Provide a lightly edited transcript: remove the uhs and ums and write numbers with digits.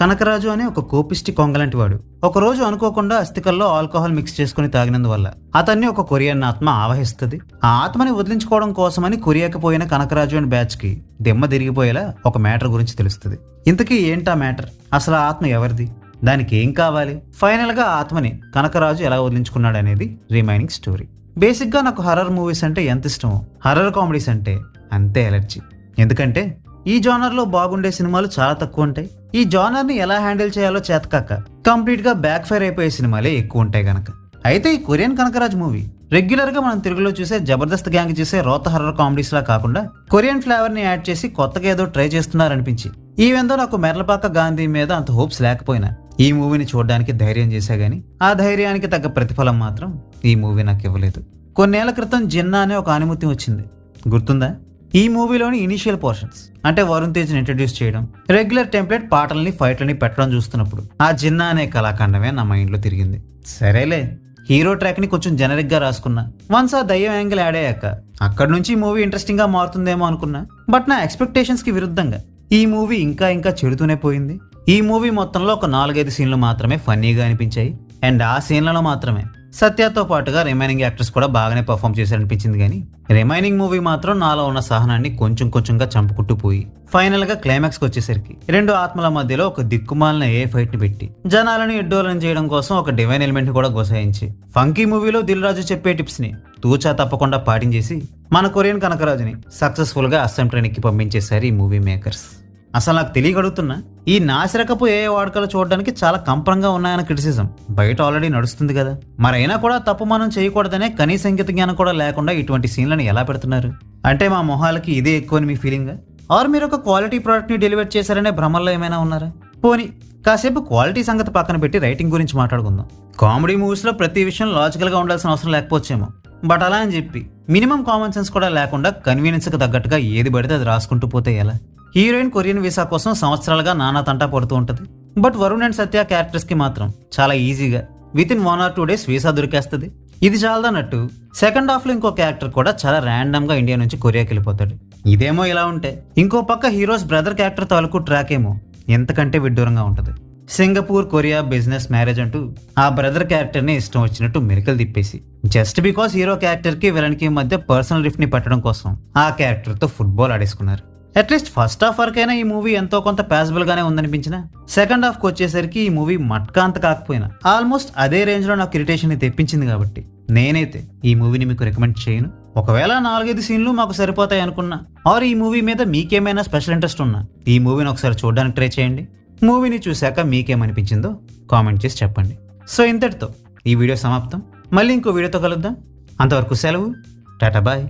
కనకరాజు అనే ఒక కోపిష్టి కొంగలాంటి వాడు ఒకరోజు అనుకోకుండా అస్థికల్లో ఆల్కహాల్ మిక్స్ చేసుకుని తాగినందువల్ల అతన్ని ఒక కొరియన్ ఆత్మ ఆవహిస్తుంది. ఆ ఆత్మని వదిలించుకోవడం కోసమని కొరియాకి పోయిన కనకరాజు అండ్ బ్యాచ్ కి దిమ్మ తిరిగిపోయేలా ఒక మ్యాటర్ గురించి తెలుస్తుంది. ఇంతకీ ఏంటా మ్యాటర్? అసలు ఆ ఆత్మ ఎవరిది? దానికి ఏం కావాలి? ఫైనల్ గా ఆత్మని కనకరాజు ఎలా వదిలించుకున్నాడు అనేది రిమైనింగ్ స్టోరీ. బేసిక్ గా నాకు హర్రర్ మూవీస్ అంటే ఎంత ఇష్టమో హర్రర్ కామెడీస్ అంటే అంతే ఎలర్జీ. ఎందుకంటే ఈ జానర్ లో బాగుండే సినిమాలు చాలా తక్కువ ఉంటాయి. ఈ జానర్ ని ఎలా హ్యాండిల్ చేయాలో చేతకాక కంప్లీట్ గా బ్యాక్ ఫైర్ అయిపోయే సినిమాలే ఎక్కువ ఉంటాయి గనక. అయితే ఈ కొరియన్ కనకరాజ్ మూవీ రెగ్యులర్ గా మనం తెలుగులో చూసే జబర్దస్త్ గ్యాంగ్ చేసే రోత హర్రర్ కామెడీస్ లా కాకుండా కొరియన్ ఫ్లేవర్ ని యాడ్ చేసి కొత్తగా ఏదో ట్రై చేస్తున్నారనిపించి ఈవెందో నాకు మెర్లపాక గాంధీ మీద అంత హోప్స్ లేకపోయినా ఈ మూవీని చూడడానికి ధైర్యం చేశా గానీ ఆ ధైర్యానికి తగ్గ ప్రతిఫలం మాత్రం ఈ మూవీ నాకు ఇవ్వలేదు. కొన్నేళ్ల క్రితం జిన్నా అనే ఒక ఆనిముత్యం వచ్చింది, గుర్తుందా? ఈ మూవీలోని ఇనిషియల్ పోర్షన్స్ అంటే వరుణ్ తేజ్ని ఇంట్రడ్యూస్ చేయడం, రెగ్యులర్ టెంప్లెట్ పాటల్ని ఫైట్లని పెట్టడం చూస్తున్నప్పుడు ఆ జిన్నా అనే కళాఖండమే నా మైండ్లో తిరిగింది. సరేలే, హీరో ట్రాక్ ని కొంచెం జనరిక్ గా రాసుకున్నా. వన్స్ ఆ దయ్యం యాంగిల్ యాడ్ అయ్యాక అక్కడి నుంచి మూవీ ఇంట్రెస్టింగ్ గా మారుతుందేమో అనుకున్నా. బట్ నా ఎక్స్పెక్టేషన్స్ కి విరుద్ధంగా ఈ మూవీ ఇంకా చెడుతూనే పోయింది. ఈ మూవీ మొత్తంలో ఒక 4-5 సీన్లు మాత్రమే ఫన్నీగా అనిపించాయి. అండ్ ఆ సీన్లలో మాత్రమే సత్యతో పాటుగా రిమైనింగ్ యాక్టర్స్ కూడా బాగానే పర్ఫామ్ చేశారనిపించింది. కానీ రిమైనింగ్ మూవీ మాత్రం నాలో ఉన్న సహనాన్ని కొంచెంగా చంపుకుంటూ పోయి ఫైనల్ గా క్లైమాక్స్ కి వచ్చేసరికి రెండు ఆత్మల మధ్యలో ఒక దిక్కుమాలిన ఏ ఫైట్ ని పెట్టి జనాలను ఎడ్డోలను చేయడం కోసం ఒక డివైన్ ఎలిమెంట్ ని కూడా గొసాయించి ఫంకీ మూవీలో దిల్ రాజు చెప్పే టిప్స్ ని తూచా తప్పకుండా పాటించేసి మన కొరియన్ కనకరాజుని సక్సెస్ఫుల్ గా అస్సాం ట్రైన్ కి పంపించేశారు ఈ మూవీ మేకర్స్. అసలు నాకు తెలియగడుగుతున్నా, ఈ నాసిరకపు ఏ వాడుకలు చూడడానికి చాలా కంపరంగా ఉన్నాయన్న క్రిటిసిజం బయట ఆల్రెడీ నడుస్తుంది కదా. మరైనా కూడా తప్పు మనం చేయకూడదనే కనీస ఇంగిత జ్ఞానం కూడా లేకుండా ఇటువంటి సీన్లను ఎలా పెడుతున్నారు? అంటే మా మొహాలకి ఇదే ఎక్కువని మీ ఫీలింగా? ఆర్ మీరు ఒక క్వాలిటీ ప్రోడక్ట్ ని డెలివర్ చేశారనే భ్రమల్లో ఏమైనా ఉన్నారా? పోనీ కాసేపు క్వాలిటీ సంగతి పక్కన పెట్టి రైటింగ్ గురించి మాట్లాడుకుందాం. కామెడీ మూవీస్ లో ప్రతి విషయం లాజికల్ గా ఉండాల్సిన అవసరం లేకపోవచ్చేమో, బట్ అలా అని చెప్పి మినిమం కామన్ సెన్స్ కూడా లేకుండా కన్వీనియన్స్ కి తగ్గట్టుగా ఏది పడితే అది రాసుకుంటూ పోతే ఎలా? హీరోయిన్ కొరియన్ వీసా కోసం సంవత్సరాలుగా నానా తంటా పడుతూ ఉంటుంది. But Varun and Satya characters కి మాత్రం చాలా ఈజీగా within 1 or 2 days visa దొరికేస్తుంది. ఇది చాలదన్నట్టు సెకండ్ హాఫ్ లో ఇంకో క్యారెక్టర్ కూడా చాలా ర్యాండమ్ గా ఇండియా నుంచి కొరియాకి వెళ్ళిపోతాడు. ఇదేమో ఇలా ఉంటే ఇంకో పక్క హీరోస్ బ్రదర్ క్యారెక్టర్ తాలూకు ట్రాక్ ఏమో ఎంతకంటే విడ్డూరంగా ఉంటుంది. సింగపూర్, కొరియా, బిజినెస్, మ్యారేజ్ అంటూ ఆ బ్రదర్ క్యారెక్టర్ ని ఇష్టం వచ్చినట్టు మెరికలు తిప్పేసి జస్ట్ బికాస్ హీరో క్యారెక్టర్ కి విలన్ కి మధ్య పర్సనల్ రిఫ్ట్ ని పెట్టడం కోసం ఆ క్యారెక్టర్ తో ఫుట్బాల్ ఆడేసుకున్నారు. అట్లీస్ట్ ఫస్ట్ హాఫ్ వరకైనా ఈ మూవీ ఎంతో కొంత పాసిబుల్ గానే ఉందనిపించిన సెకండ్ హాఫ్ కి వచ్చేసరికి ఈ మూవీ మట్కా అంత కాకపోయినా ఆల్మోస్ట్ అదే రేంజ్ లో నాకు ఇరిటేషన్ ని తెప్పించింది. కాబట్టి నేనైతే ఈ మూవీని మీకు రికమెండ్ చేయను. ఒకవేళ 4-5 సీన్లు మాకు సరిపోతాయి అనుకున్నా ఆర్ ఈ మూవీ మీద మీకేమైనా స్పెషల్ ఇంట్రెస్ట్ ఉన్నా ఈ మూవీని ఒకసారి చూడడానికి ట్రై చేయండి. మూవీని చూశాక మీకేమనిపించిందో కామెంట్ చేసి చెప్పండి. సో ఇంతటితో ఈ వీడియో సమాప్తం. మళ్ళీ ఇంకో వీడియోతో కలుద్దాం. అంతవరకు సెలవు. టాటా బాయ్.